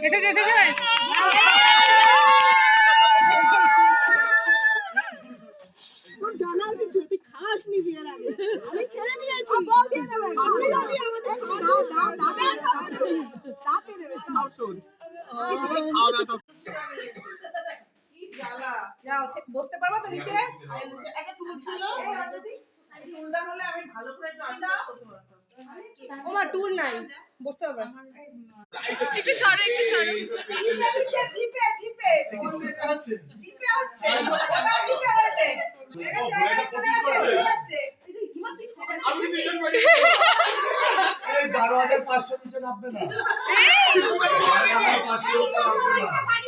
এসেছে তোর জানা উচিত ছিল তুই খাস নি বিয়ের আগে আমি ছেড়ে দিয়েছি বল দিয়ে দেবে আমাদের দাঁতে দেবে যাও বসতে পারবা তো নিচে একটা টুল ছিল যদি টুলটা হলে আমি ভালো করে ওমা টুল নাই বসতে হবে একটু সরো জিপে হচ্ছে আমি 12,500 নিচে নামবে না 500